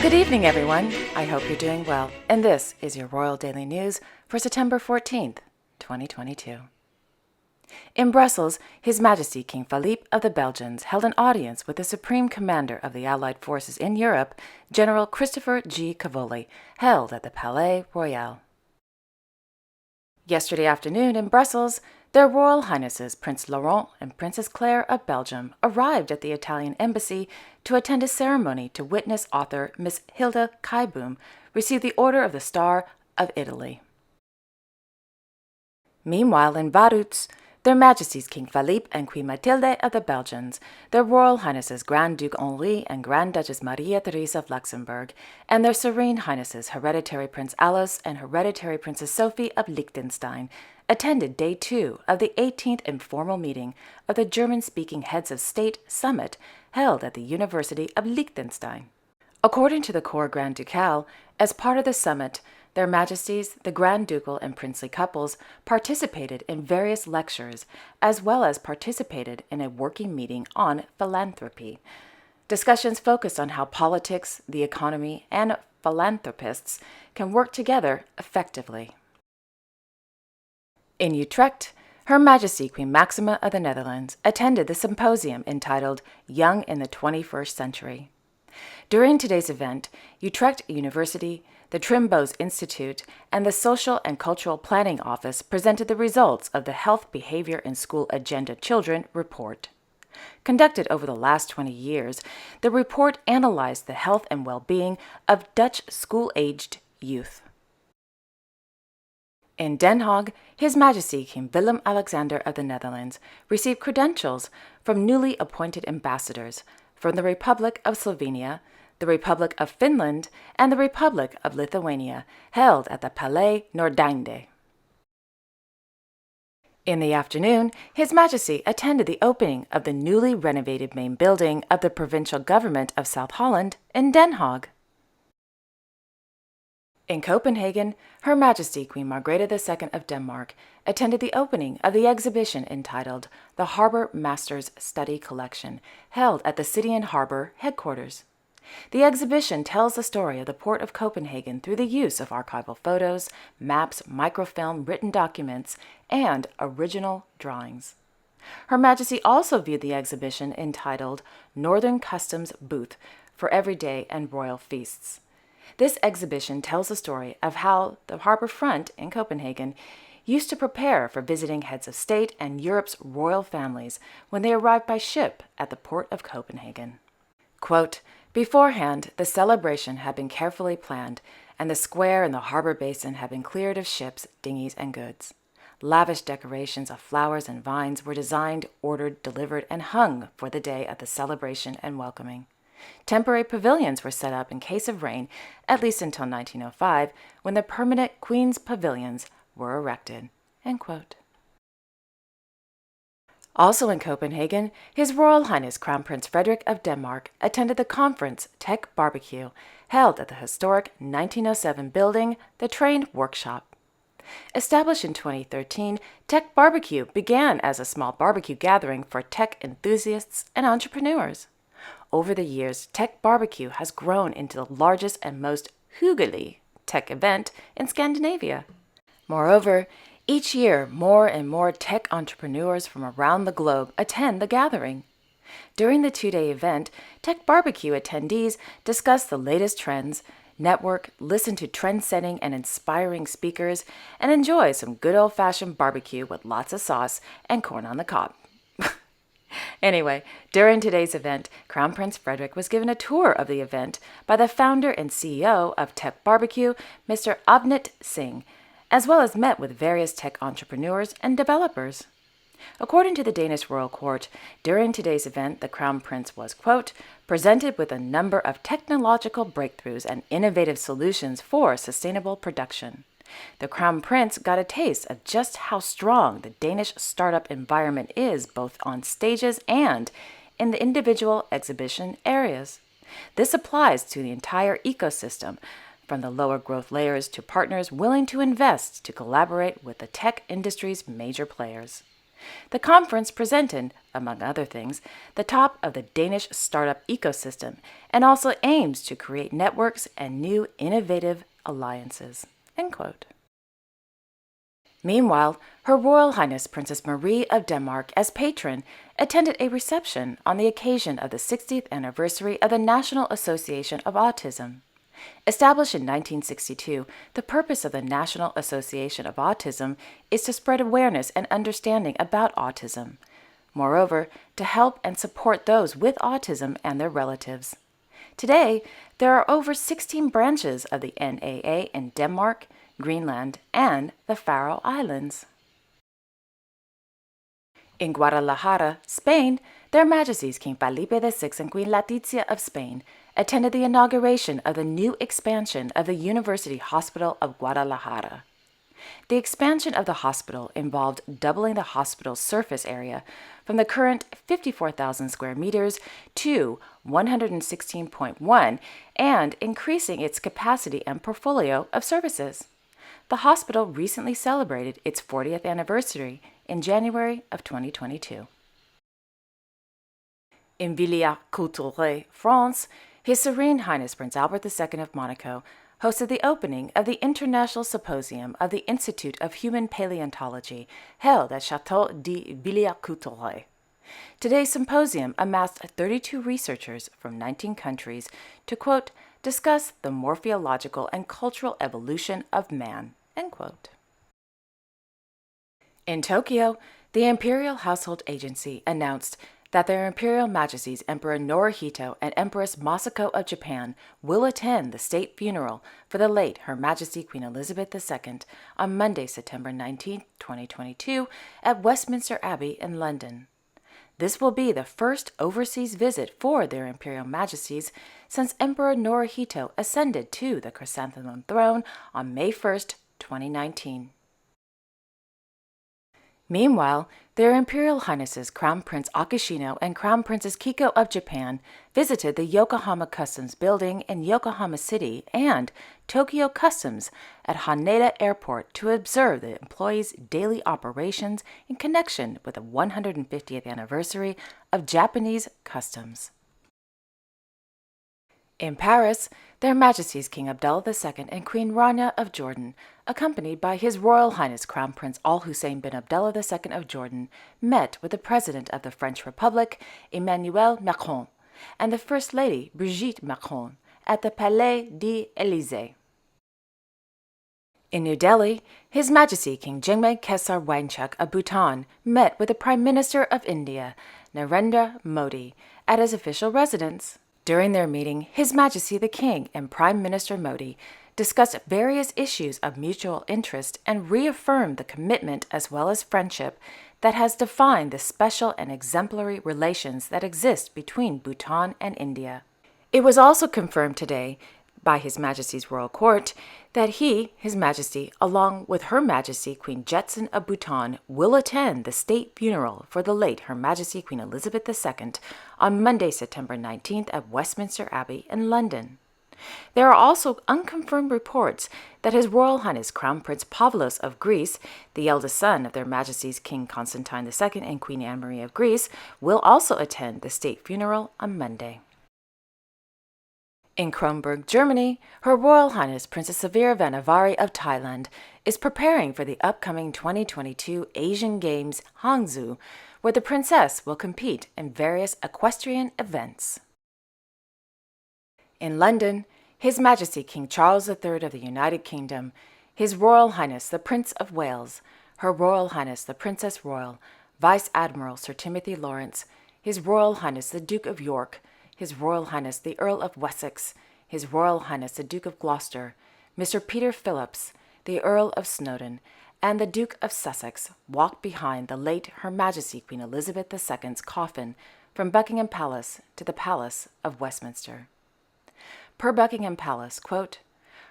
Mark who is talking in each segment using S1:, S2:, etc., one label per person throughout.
S1: good evening, everyone. I hope you're doing well, and this is your Royal Daily News for September 14th, 2022. In Brussels, His Majesty King Philippe of the Belgians held an audience with the Supreme Commander of the Allied Forces in Europe, General Christopher G. Cavoli, held at the Palais Royal. Yesterday afternoon in Brussels, Their Royal Highnesses Prince Laurent and Princess Claire of Belgium arrived at the Italian embassy to attend a ceremony to witness author Miss Hilde Kaiboom receive the Order of the Star of Italy. Meanwhile, in Vaduz, Their Majesties King Philippe and Queen Mathilde of the Belgians, Their Royal Highnesses Grand Duke Henri and Grand Duchess Maria Teresa of Luxembourg, and Their Serene Highnesses Hereditary Prince Alois and Hereditary Princess Sophie of Liechtenstein attended Day 2 of the 18th informal meeting of the German-speaking Heads of State Summit held at the University of Liechtenstein. According to the Corps Grand Ducal, as part of the summit, Their Majesties, the Grand Ducal and princely couples, participated in various lectures, as well as participated in a working meeting on philanthropy. Discussions focused on how politics, the economy, and philanthropists can work together effectively. In Utrecht, Her Majesty Queen Maxima of the Netherlands attended the symposium entitled Young in the 21st Century. During today's event, Utrecht University, the Trimbos Institute, and the Social and Cultural Planning Office presented the results of the Health, Behavior, and School Agenda Children report. Conducted over the last 20 years, the report analyzed the health and well-being of Dutch school-aged youth. In Den Haag, His Majesty King Willem-Alexander of the Netherlands received credentials from newly appointed ambassadors from the Republic of Slovenia, the Republic of Finland, and the Republic of Lithuania, held at the Paleis Noordeinde. In the afternoon, His Majesty attended the opening of the newly renovated main building of the Provincial Government of South Holland in Den Haag. In Copenhagen, Her Majesty Queen Margrethe II of Denmark attended the opening of the exhibition entitled The Harbour Masters Study Collection, held at the City and Harbour headquarters. The exhibition tells the story of the Port of Copenhagen through the use of archival photos, maps, microfilm, written documents, and original drawings. Her Majesty also viewed the exhibition entitled Northern Customs Booth for Everyday and Royal Feasts. This exhibition tells the story of how the harbour front in Copenhagen used to prepare for visiting heads of state and Europe's royal families when they arrived by ship at the port of Copenhagen. Quote, beforehand, the celebration had been carefully planned, and the square and the harbour basin had been cleared of ships, dinghies, and goods. Lavish decorations of flowers and vines were designed, ordered, delivered, and hung for the day of the celebration and welcoming. Temporary pavilions were set up in case of rain, at least until 1905, when the permanent Queen's Pavilions were erected. End quote. Also in Copenhagen, His Royal Highness Crown Prince Frederik of Denmark attended the conference TechBBQ, held at the historic 1907 building, the Train Workshop. Established in 2013, TechBBQ began as a small barbecue gathering for tech enthusiasts and entrepreneurs. Over the years, TechBBQ has grown into the largest and most hyggelige tech event in Scandinavia. Moreover, each year, more and more tech entrepreneurs from around the globe attend the gathering. During the two-day event, TechBBQ attendees discuss the latest trends, network, listen to trend-setting and inspiring speakers, and enjoy some good old-fashioned barbecue with lots of sauce and corn on the cob. Anyway, during today's event, Crown Prince Frederik was given a tour of the event by the founder and CEO of TechBBQ, Mr. Avnit Singh, as well as met with various tech entrepreneurs and developers. According to the Danish Royal Court, during today's event, the Crown Prince was, quote, presented with a number of technological breakthroughs and innovative solutions for sustainable production. The Crown Prince got a taste of just how strong the Danish startup environment is both on stages and in the individual exhibition areas. This applies to the entire ecosystem, from the lower growth layers to partners willing to invest to collaborate with the tech industry's major players. The conference presented, among other things, the top of the Danish startup ecosystem and also aims to create networks and new innovative alliances." End quote. Meanwhile, Her Royal Highness Princess Marie of Denmark, as patron, attended a reception on the occasion of the 60th anniversary of the National Association of Autism. Established in 1962, the purpose of the National Association of Autism is to spread awareness and understanding about autism. Moreover, to help and support those with autism and their relatives. Today, there are over 16 branches of the NAA in Denmark, Greenland, and the Faroe Islands. In Guadalajara, Spain, Their Majesties King Philippe VI and Queen Letizia of Spain attended the inauguration of the new expansion of the University Hospital of Guadalajara. The expansion of the hospital involved doubling the hospital's surface area from the current 54,000 square meters to 116.1 and increasing its capacity and portfolio of services. The hospital recently celebrated its 40th anniversary in January of 2022. In Villers-Cotterêts, France, His Serene Highness Prince Albert II of Monaco hosted the opening of the International Symposium of the Institute of Human Paleontology, held at Château de Villers-Cotterêts. Today's symposium amassed 32 researchers from 19 countries to, quote, discuss the morphological and cultural evolution of man, end quote. In Tokyo, the Imperial Household Agency announced that Their Imperial Majesties Emperor Naruhito and Empress Masako of Japan will attend the state funeral for the late Her Majesty Queen Elizabeth II on Monday, September 19, 2022, at Westminster Abbey in London. This will be the first overseas visit for Their Imperial Majesties since Emperor Naruhito ascended to the chrysanthemum throne on May 1, 2019. Meanwhile, Their Imperial Highnesses Crown Prince Akishino and Crown Princess Kiko of Japan visited the Yokohama Customs Building in Yokohama City and Tokyo Customs at Haneda Airport to observe the employees' daily operations in connection with the 150th anniversary of Japanese customs. In Paris, Their Majesties King Abdullah II and Queen Rania of Jordan, accompanied by His Royal Highness Crown Prince Al Hussein bin Abdullah II of Jordan, met with the President of the French Republic, Emmanuel Macron, and the First Lady, Brigitte Macron, at the Palais des Élysées. In New Delhi, His Majesty King Jigme Khesar Wangchuck of Bhutan met with the Prime Minister of India, Narendra Modi, at his official residence. During their meeting, His Majesty the King and Prime Minister Modi discussed various issues of mutual interest and reaffirmed the commitment as well as friendship that has defined the special and exemplary relations that exist between Bhutan and India. It was also confirmed today by His Majesty's Royal Court that he, His Majesty, along with Her Majesty Queen Jetson of Bhutan, will attend the state funeral for the late Her Majesty Queen Elizabeth II on Monday, September 19th at Westminster Abbey in London. There are also unconfirmed reports that His Royal Highness Crown Prince Pavlos of Greece, the eldest son of Their Majesties King Constantine II and Queen Anne-Marie of Greece, will also attend the state funeral on Monday. In Kronborg, Germany, Her Royal Highness Princess Savira Vanavari of Thailand is preparing for the upcoming 2022 Asian Games Hangzhou, where the princess will compete in various equestrian events. In London, His Majesty King Charles III of the United Kingdom, His Royal Highness the Prince of Wales, Her Royal Highness the Princess Royal, Vice Admiral Sir Timothy Lawrence, His Royal Highness the Duke of York, His Royal Highness the Earl of Wessex, His Royal Highness the Duke of Gloucester, Mr. Peter Phillips, the Earl of Snowdon, and the Duke of Sussex walked behind the late Her Majesty Queen Elizabeth II's coffin from Buckingham Palace to the Palace of Westminster. Per Buckingham Palace, quote,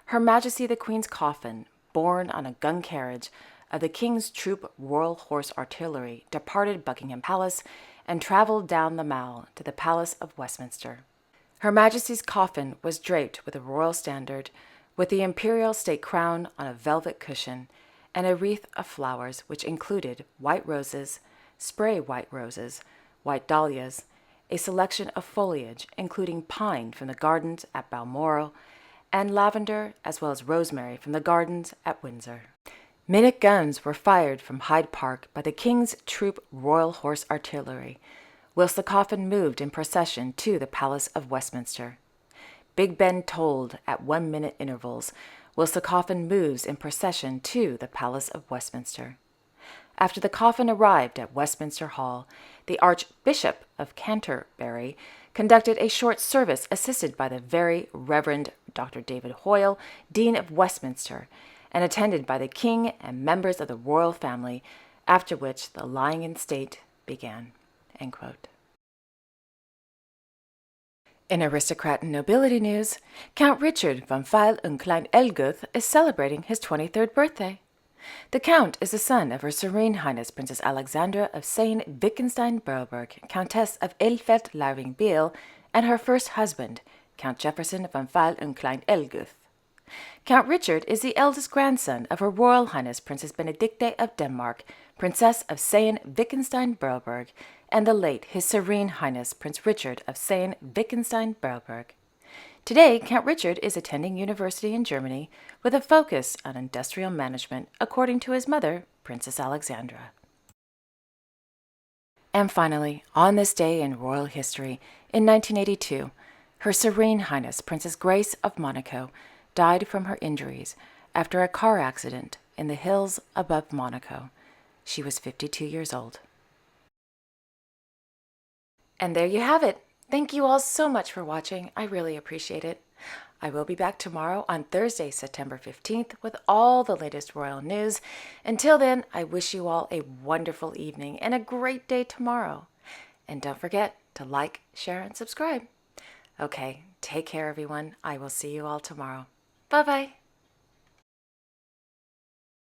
S1: Her Majesty the Queen's coffin, borne on a gun carriage of the King's Troop Royal Horse Artillery, departed Buckingham Palace and travelled down the Mall to the Palace of Westminster. Her Majesty's coffin was draped with a royal standard, with the imperial state crown on a velvet cushion, and a wreath of flowers which included white roses, spray white roses, white dahlias, a selection of foliage including pine from the gardens at Balmoral, and lavender as well as rosemary from the gardens at Windsor. Minute guns were fired from Hyde Park by the King's Troop Royal Horse Artillery, whilst the coffin moved in procession to the Palace of Westminster. Big Ben tolled at 1-minute intervals, whilst the coffin moves in procession to the Palace of Westminster. After the coffin arrived at Westminster Hall, the Archbishop of Canterbury conducted a short service assisted by the Very Reverend Dr. David Hoyle, Dean of Westminster, and attended by the King and members of the royal family, after which the lying in state began." End quote. In aristocrat and nobility news, Count Richard von Pfeil und Klein Elguth is celebrating his 23rd birthday. The Count is the son of Her Serene Highness Princess Alexandra of Sayn-Wittgenstein-Berleburg, Countess of Elfeld-Laring-Biel, and her first husband, Count Jefferson von Pfeil und Klein Elguth. Count Richard is the eldest grandson of Her Royal Highness Princess Benedicte of Denmark, Princess of Sayn-Wittgenstein-Berleburg, and the late His Serene Highness Prince Richard of Sayn-Wittgenstein-Berleburg. Today, Count Richard is attending university in Germany with a focus on industrial management, according to his mother, Princess Alexandra. And finally, on this day in royal history, in 1982, Her Serene Highness Princess Grace of Monaco died from her injuries after a car accident in the hills above Monaco. She was 52 years old. And there you have it. Thank you all so much for watching. I really appreciate it. I will be back tomorrow on Thursday, September 15th with all the latest royal news. Until then, I wish you all a wonderful evening and a great day tomorrow. And don't forget to like, share, and subscribe. Okay, take care everyone. I will see you all tomorrow. Bye-bye.